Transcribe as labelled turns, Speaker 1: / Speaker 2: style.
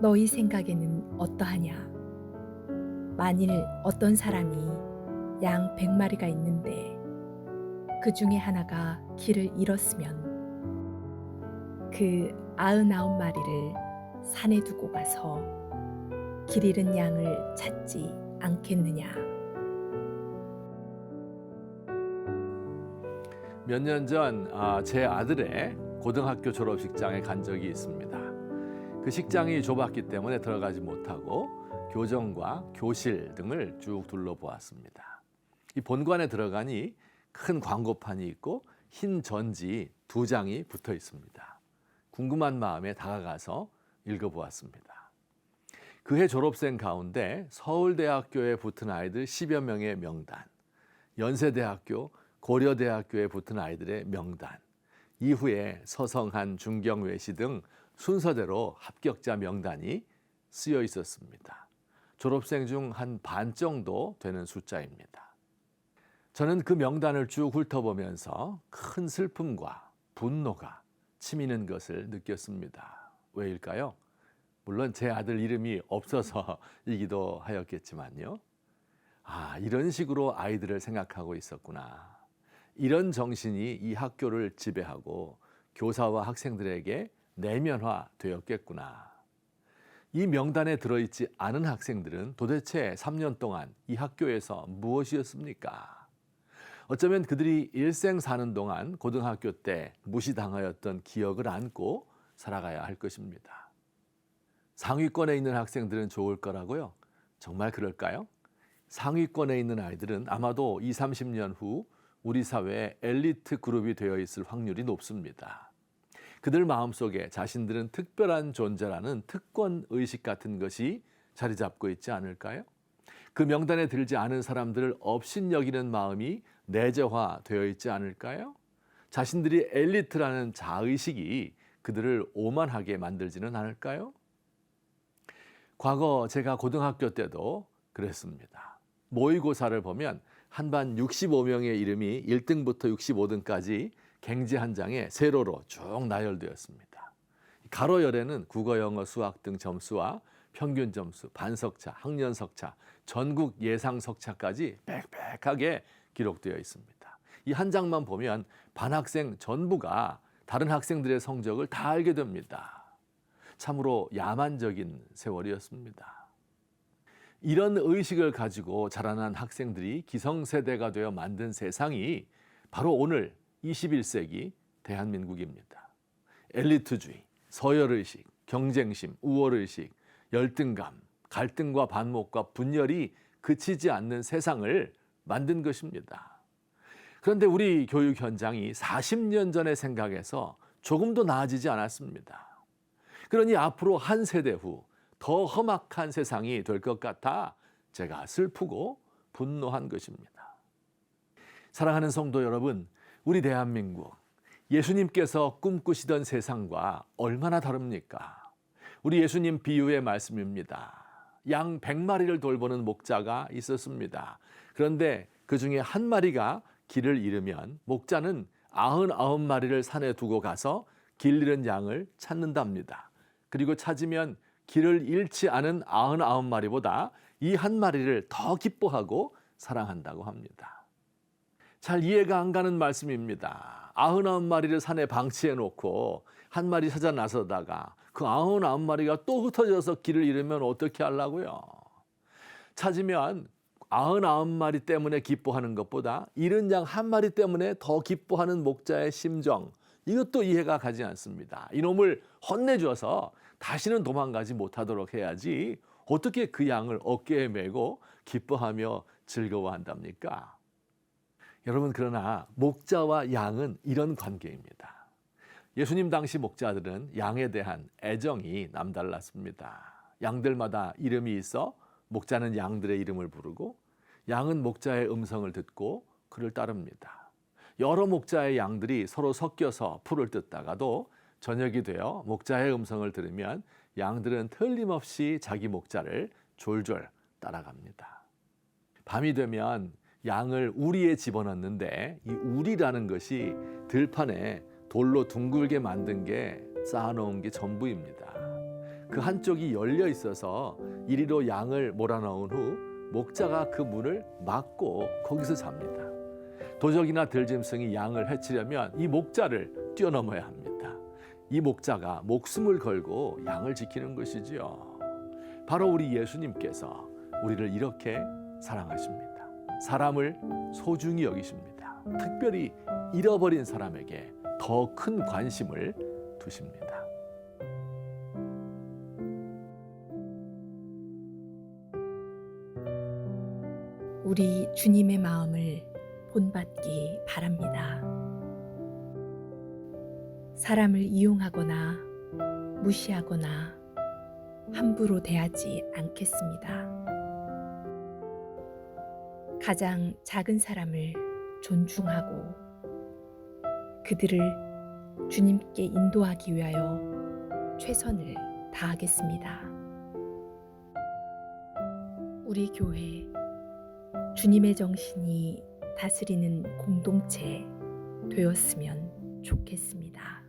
Speaker 1: 너희 생각에는 어떠하냐? 만일 어떤 사람이 양 100마리가 있는데 그 중에 하나가 길을 잃었으면 그 99마리를 산에 두고 가서 길 잃은 양을 찾지 않겠느냐?
Speaker 2: 몇 년 전 제 아들의 고등학교 졸업식장에 간 적이 있습니다. 그 식장이 좁았기 때문에 들어가지 못하고 교정과 교실 등을 쭉 둘러보았습니다. 이 본관에 들어가니 큰 광고판이 있고 흰 전지 2장이 붙어 있습니다. 궁금한 마음에 다가가서 읽어보았습니다. 그해 졸업생 가운데 서울대학교에 붙은 아이들 10여 명의 명단, 연세대학교, 고려대학교에 붙은 아이들의 명단, 이후에 서성한, 중경외시 등 순서대로 합격자 명단이 쓰여 있었습니다. 졸업생 중 한 반 정도 되는 숫자입니다. 저는 그 명단을 쭉 훑어보면서 큰 슬픔과 분노가 치미는 것을 느꼈습니다. 왜일까요? 물론 제 아들 이름이 없어서이기도 하였겠지만요. 이런 식으로 아이들을 생각하고 있었구나. 이런 정신이 이 학교를 지배하고 교사와 학생들에게 내면화되었겠구나. 이 명단에 들어있지 않은 학생들은 도대체 3년 동안 이 학교에서 무엇이었습니까? 어쩌면 그들이 일생 사는 동안 고등학교 때 무시당하였던 기억을 안고 살아가야 할 것입니다. 상위권에 있는 학생들은 좋을 거라고요? 정말 그럴까요? 상위권에 있는 아이들은 아마도 20, 30년 후 우리 사회의 엘리트 그룹이 되어 있을 확률이 높습니다. 그들 마음속에 자신들은 특별한 존재라는 특권의식 같은 것이 자리 잡고 있지 않을까요? 그 명단에 들지 않은 사람들을 업신여기는 마음이 내재화되어 있지 않을까요? 자신들이 엘리트라는 자의식이 그들을 오만하게 만들지는 않을까요? 과거 제가 고등학교 때도 그랬습니다. 모의고사를 보면 한 반 65명의 이름이 1등부터 65등까지 갱지 한 장에 세로로 쭉 나열되었습니다. 가로열에는 국어, 영어, 수학 등 점수와 평균 점수, 반석차, 학년석차, 전국 예상석차까지 빽빽하게 기록되어 있습니다. 이 한 장만 보면 반 학생 전부가 다른 학생들의 성적을 다 알게 됩니다. 참으로 야만적인 세월이었습니다. 이런 의식을 가지고 자라난 학생들이 기성세대가 되어 만든 세상이 바로 오늘 21세기 대한민국입니다. 엘리트주의, 서열의식, 경쟁심, 우월의식, 열등감, 갈등과 반목과 분열이 그치지 않는 세상을 만든 것입니다. 그런데 우리 교육 현장이 40년 전의 생각에서 조금도 나아지지 않았습니다. 그러니 앞으로 한 세대 후 더 험악한 세상이 될 것 같아 제가 슬프고 분노한 것입니다. 사랑하는 성도 여러분, 우리 대한민국, 예수님께서 꿈꾸시던 세상과 얼마나 다릅니까? 우리 예수님 비유의 말씀입니다. 양 100마리를 돌보는 목자가 있었습니다. 그런데 그 중에 한 마리가 길을 잃으면 목자는 99마리를 산에 두고 가서 길 잃은 양을 찾는답니다. 그리고 찾으면 길을 잃지 않은 99마리보다 이 한 마리를 더 기뻐하고 사랑한다고 합니다. 잘 이해가 안 가는 말씀입니다. 99마리를 산에 방치해 놓고 한 마리 찾아 나서다가 그 99마리가 또 흩어져서 길을 잃으면 어떻게 하려고요? 찾으면 99마리 때문에 기뻐하는 것보다 잃은 양 한 마리 때문에 더 기뻐하는 목자의 심정, 이것도 이해가 가지 않습니다. 이놈을 혼내줘서 다시는 도망가지 못하도록 해야지 어떻게 그 양을 어깨에 메고 기뻐하며 즐거워한답니까? 여러분, 그러나 목자와 양은 이런 관계입니다. 예수님 당시 목자들은 양에 대한 애정이 남달랐습니다. 양들마다 이름이 있어 목자는 양들의 이름을 부르고 양은 목자의 음성을 듣고 그를 따릅니다. 여러 목자의 양들이 서로 섞여서 풀을 뜯다가도 저녁이 되어 목자의 음성을 들으면 양들은 틀림없이 자기 목자를 졸졸 따라갑니다. 밤이 되면 양을 우리에 집어넣는데 이 우리라는 것이 들판에 돌로 둥글게 만든 게 쌓아놓은 게 전부입니다. 그 한쪽이 열려 있어서 이리로 양을 몰아넣은 후 목자가 그 문을 막고 거기서 잡니다. 도적이나 들짐승이 양을 해치려면 이 목자를 뛰어넘어야 합니다. 이 목자가 목숨을 걸고 양을 지키는 것이지요. 바로 우리 예수님께서 우리를 이렇게 사랑하십니다. 사람을 소중히 여기십니다. 특별히 잃어버린 사람에게 더 큰 관심을 두십니다.
Speaker 1: 우리 주님의 마음을 본받기 바랍니다. 사람을 이용하거나 무시하거나 함부로 대하지 않겠습니다. 가장 작은 사람을 존중하고 그들을 주님께 인도하기 위하여 최선을 다하겠습니다. 우리 교회 주님의 정신이 다스리는 공동체 되었으면 좋겠습니다.